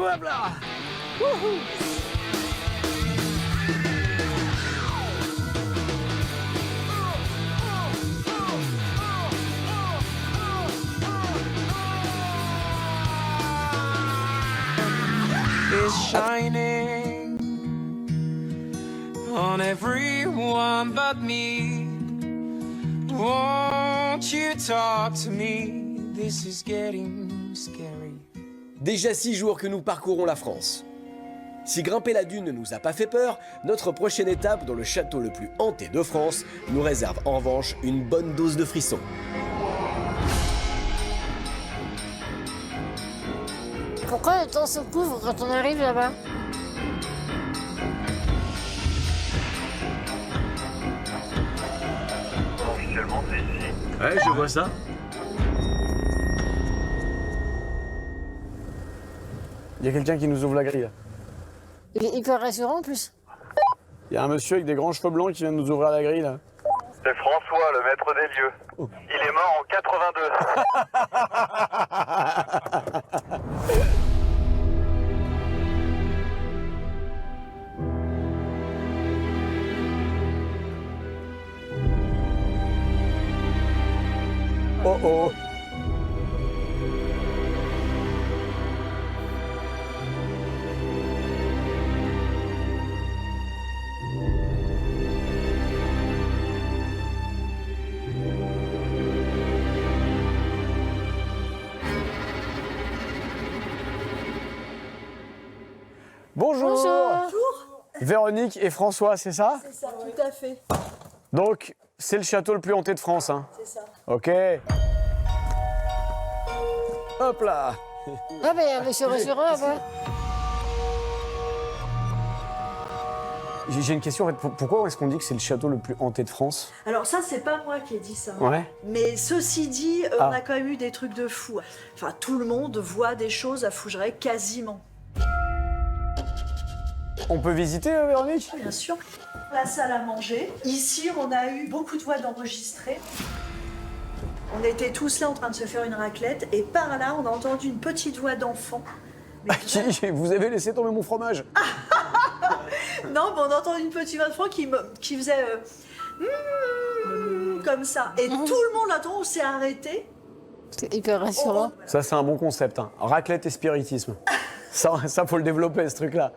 Hop là. Wouhou. Is shining on everyone but me. Won't you talk to me? This is getting scary. Déjà 6 jours que nous parcourons la France. Si grimper la dune ne nous a pas fait peur, notre prochaine étape dans le château le plus hanté de France nous réserve en revanche une bonne dose de frissons. Pourquoi le temps se couvre quand on arrive là-bas? Officiellement, c'est ici. Ouais, je vois ça. Il y a quelqu'un qui nous ouvre la grille là. Il est hyper rassurant en plus. Il y a un monsieur avec des grands cheveux blancs qui vient de nous ouvrir la grille là. C'est François, le maître des lieux. Il est mort en 82. Oh oh. Bonjour. Bonjour. Véronique et François, c'est ça? C'est ça, tout à fait. Donc, c'est le château le plus hanté de France, hein? C'est ça. Ok. Hop là. Ah ben il y a un monsieur rassurant là-bas. J'ai une question en fait. Pourquoi est-ce qu'on dit que c'est le château le plus hanté de France? Alors ça, c'est pas moi qui ai dit ça. Ouais. Mais ceci dit, Ah. on a quand même eu des trucs de fou. Enfin, tout le monde voit des choses à Fougeray, quasiment. On peut visiter, Véronique? Bien sûr. La salle à manger. Ici, on a eu beaucoup de voix d'enregistrés. On était tous là en train de se faire une raclette. Et par là, on a entendu une petite voix d'enfant. Mais Qui? Vous avez laissé tomber mon fromage? non, mais on a entendu une petite voix d'enfant qui faisait... comme ça. Et tout le monde là-dedans, on s'est arrêté. C'est hyper rassurant. Ça, c'est un bon concept. Hein. Raclette et spiritisme. ça, faut le développer, ce truc-là.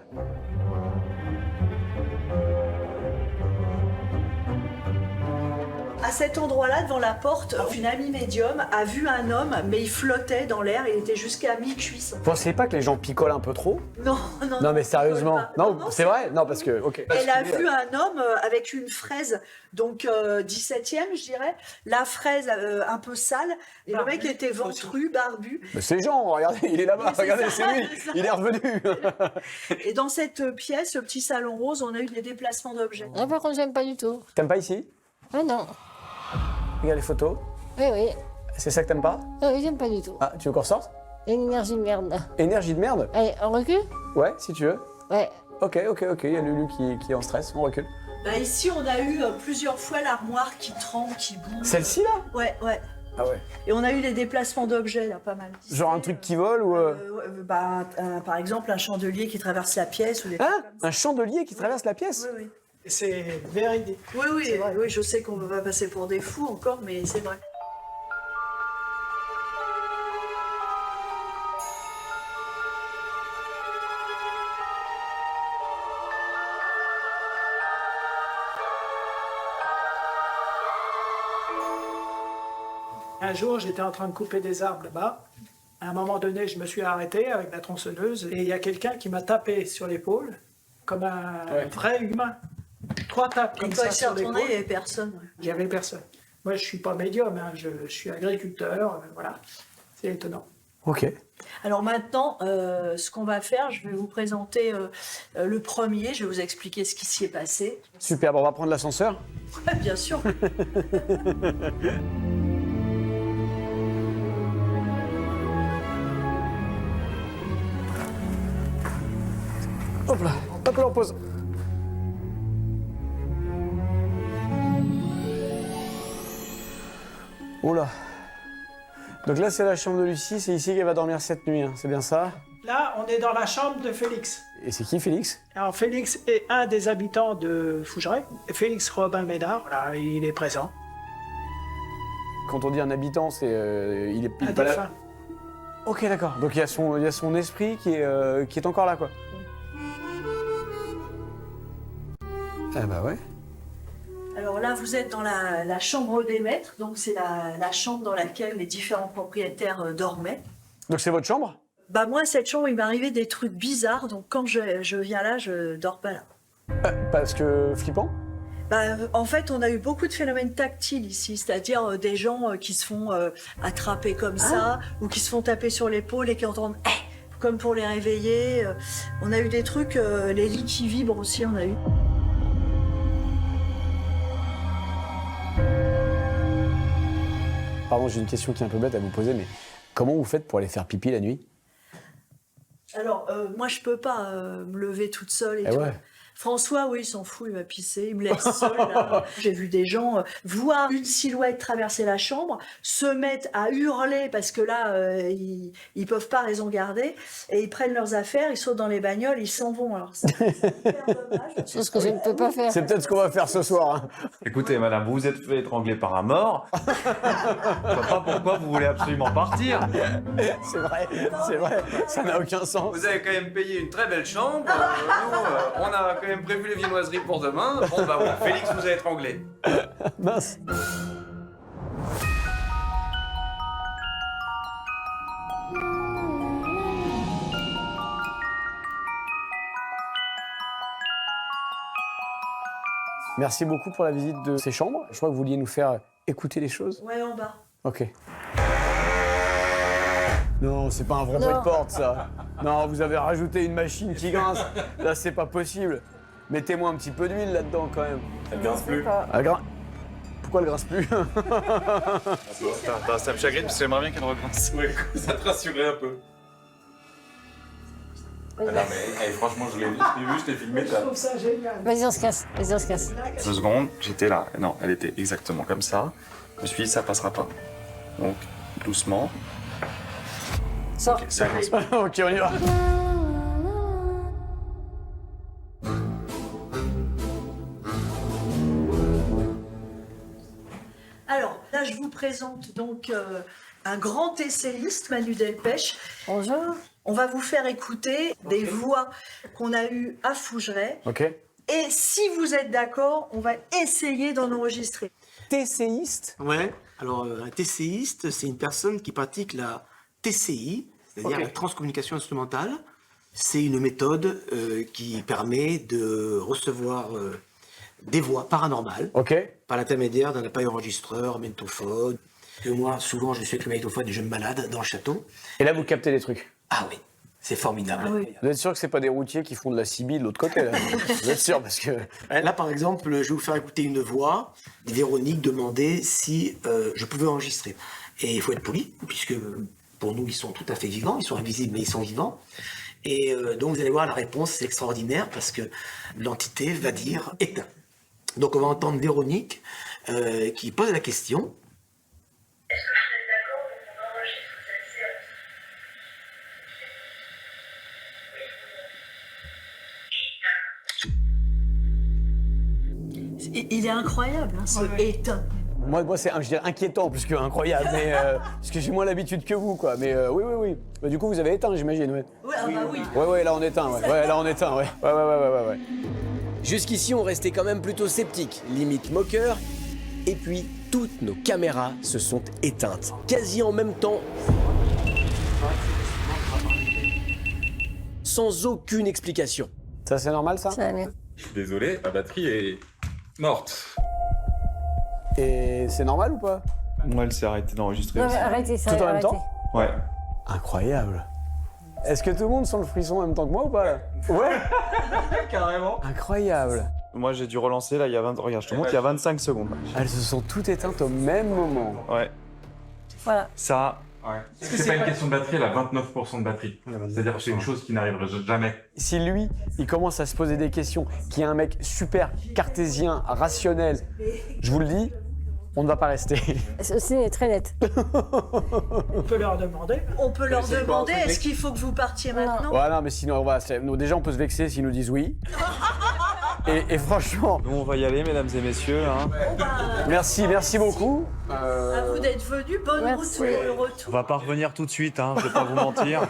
À cet endroit-là, devant la porte, une amie médium a vu un homme, mais il flottait dans l'air, il était jusqu'à mi-cuisse. Vous pensez pas que les gens picolent un peu trop? Non, Non, mais sérieusement. pas. Non, c'est vrai? Non, parce que, ok. Elle a vu un homme avec une fraise, donc 17e, je dirais, la fraise un peu sale, et le mec était ventru, barbu. Mais c'est Jean, regardez, il est là-bas, Mais c'est regardez, ça, c'est lui, c'est ça. il est revenu. Et dans cette pièce, ce petit salon rose, on a eu des déplacements d'objets. Ah, par contre j'aime pas du tout. T'aimes pas ici? Ah non. Regarde les photos. Oui, oui. C'est ça que t'aimes pas? Ah oui, j'aime pas du tout. Ah, tu veux qu'on ressorte? Il y a une énergie de merde là. Énergie de merde? Allez, on recule? Ouais, si tu veux. Ouais. Ok, il y a Lulu qui est en stress, on recule. Bah, ici, on a eu plusieurs fois l'armoire qui tremble, qui bouge. Celle-ci là? Ouais, ouais. Ah ouais. Et on a eu les déplacements d'objets, là, pas mal. Genre un truc qui vole ou... Par exemple, un chandelier qui traverse la pièce ou des Hein? trucs comme ça. Un chandelier qui traverse la pièce? Oui, oui. C'est véridique. Oui, oui, oui, je sais qu'on va passer pour des fous encore, mais c'est vrai. Un jour, j'étais en train de couper des arbres là-bas. À un moment donné, je me suis arrêté avec la tronçonneuse et il y a quelqu'un qui m'a tapé sur l'épaule comme un vrai humain. 3 tapes Et comme quand ça il s'est sur retourné, il l'épaule. n'y avait personne. Ouais. Il n'y avait personne. Moi, je suis pas médium, hein, je suis agriculteur, voilà. C'est étonnant. Ok. Alors maintenant, ce qu'on va faire, je vais vous présenter le premier, je vais vous expliquer ce qui s'y est passé. Super, bon, on va prendre l'ascenseur. Ouais, bien sûr. Hop là, on pose. Oula. Donc là, c'est la chambre de Lucie, c'est ici qu'elle va dormir cette nuit, hein. C'est bien ça? Là, on est dans la chambre de Félix. Et c'est qui, Félix? Alors, Félix est un des habitants de Fougeray. Félix Robin Ménard, là, il est présent. Quand on dit un habitant, c'est il est Un pas là. défunt. Ok, d'accord. Donc il y a son esprit qui est encore là, quoi. Ah bah ouais. Alors là, vous êtes dans la chambre des maîtres, donc c'est la chambre dans laquelle les différents propriétaires dormaient. Donc c'est votre chambre? Bah moi, cette chambre, il m'arrivait des trucs bizarres, donc quand je viens là, je dors pas là. Parce que flippant? Bah, en fait, on a eu beaucoup de phénomènes tactiles ici, c'est-à-dire des gens qui se font attraper comme ça, ou qui se font taper sur l'épaule et qui entendent « comme pour les réveiller. On a eu des trucs, les lits qui vibrent aussi, on a eu. Pardon, j'ai une question qui est un peu bête à vous poser, mais comment vous faites pour aller faire pipi la nuit? Alors, moi, je peux pas me lever toute seule et Eh tout. ouais. François, oui, il s'en fout, il va pisser, il me laisse seule. Là. J'ai vu des gens voir une silhouette traverser la chambre, se mettre à hurler parce que là, ils peuvent pas raison garder, et ils prennent leurs affaires, ils sautent dans les bagnoles, ils s'en vont. Alors, c'est hyper dommage. C'est ce que je ne peux pas faire. C'est peut-être ce qu'on va faire ce soir. Hein. Écoutez, madame, vous vous êtes fait étrangler par un mort. Je vois pas pourquoi vous voulez absolument partir. C'est vrai, ça n'a aucun sens. Vous avez quand même payé une très belle chambre. Nous, on a quand même prévu les viennoiseries pour demain. Bon, bah oui, Félix vous a étranglé. Mince. Merci beaucoup pour la visite de ces chambres. Je crois que vous vouliez nous faire écouter les choses. Ouais, en bas. Ok. Non, c'est pas un vrai bruit de porte, ça. Non, vous avez rajouté une machine qui grince. Là, c'est pas possible. Mettez-moi un petit peu d'huile là-dedans, quand même. Elle grince plus. Pourquoi elle grince plus? Ça me chagrine parce que j'aimerais bien qu'elle regrince. Ouais, ça te rassurait un peu. Non mais franchement, je l'ai vu, je t'ai filmé. Je trouve ça génial. Vas-y, on se casse. Vas-y, on se casse. 2 secondes, j'étais là. Non, elle était exactement comme ça. Je me suis dit, ça passera pas. Donc, doucement. Sors. Ok, ça grince pas. Ok, on y va. Alors, là, je vous présente donc un grand essayiste, Manu Delpech. Bonjour. On va vous faire écouter des voix qu'on a eues à Fougeray. Ok. Et si vous êtes d'accord, on va essayer d'en enregistrer. TCiste? Ouais, alors un TCiste, c'est une personne qui pratique la TCI, c'est-à-dire Ok. la transcommunication instrumentale. C'est une méthode qui permet de recevoir des voix paranormales Ok. par l'intermédiaire d'un appareil enregistreur, magnétophone. Et moi, souvent, je suis avec le magnétophone et je me balade dans le château. Et là, vous captez des trucs. Ah oui, c'est formidable. Ah oui. Vous êtes sûr que c'est pas des routiers qui font de la CB de l'autre côté, là? Vous êtes sûr, parce que... Là, par exemple, je vais vous faire écouter une voix. Véronique demandait si je pouvais enregistrer. Et il faut être poli, puisque pour nous, ils sont tout à fait vivants. Ils sont invisibles, mais ils sont vivants. Et donc, vous allez voir, la réponse, c'est extraordinaire, parce que l'entité va dire « éteint ». Donc, on va entendre Véronique qui pose la question. Est-ce que vous êtes d'accord pour qu'on enregistre cette séance? Il est incroyable, hein, ce éteint. Moi c'est, je dirais inquiétant plus que incroyable, mais, parce que j'ai moins l'habitude que vous, quoi. Mais oui. Bah, du coup, vous avez éteint, j'imagine, ouais. Ouais, ah bah oui. Ouais, là on éteint, ouais. Ouais, là on éteint, ouais. Ouais. Jusqu'ici, on restait quand même plutôt sceptiques, limite moqueurs. Et puis, toutes nos caméras se sont éteintes, quasi en même temps, sans aucune explication. Ça, c'est normal, ça? Ça va mieux. Je suis désolé, la batterie est morte. Et c'est normal ou pas? Moi, elle s'est arrêtée d'enregistrer Non, aussi. mais arrêtez ça. Tout en même arrêtez. temps? Ouais. Incroyable. Est-ce que tout le monde sent le frisson en même temps que moi ou pas, là? Ouais. Carrément. Incroyable. Moi, j'ai dû relancer, là, il y a 20... Regarde, je te montre, il y a 25 secondes. Elles se sont toutes éteintes au même moment. Ouais. Voilà. Ça... Ouais. C'est pas une question de batterie, elle a 29% de batterie. C'est-à-dire que c'est une chose qui n'arriverait jamais. Si lui, il commence à se poser des questions, qui est un mec super cartésien, rationnel, je vous le dis, On ne va pas rester. Ceci est très net. On peut leur demander. On peut leur demander, est-ce qu'il faut que vous partiez maintenant? Ouais, non, mais sinon, déjà, on peut se vexer s'ils nous disent oui. Et franchement... Nous, on va y aller, mesdames et messieurs. Hein. Merci beaucoup. À vous d'être venus. Bonne route pour le retour. On va pas revenir tout de suite, hein, je vais pas vous mentir.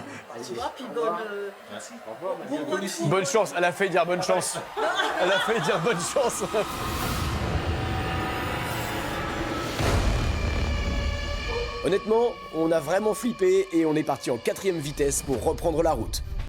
Tu vois, puis bon retour. Bonne chance, elle a failli dire bonne chance. Elle a failli dire bonne chance. Honnêtement, on a vraiment flippé et on est parti en 4e vitesse pour reprendre la route.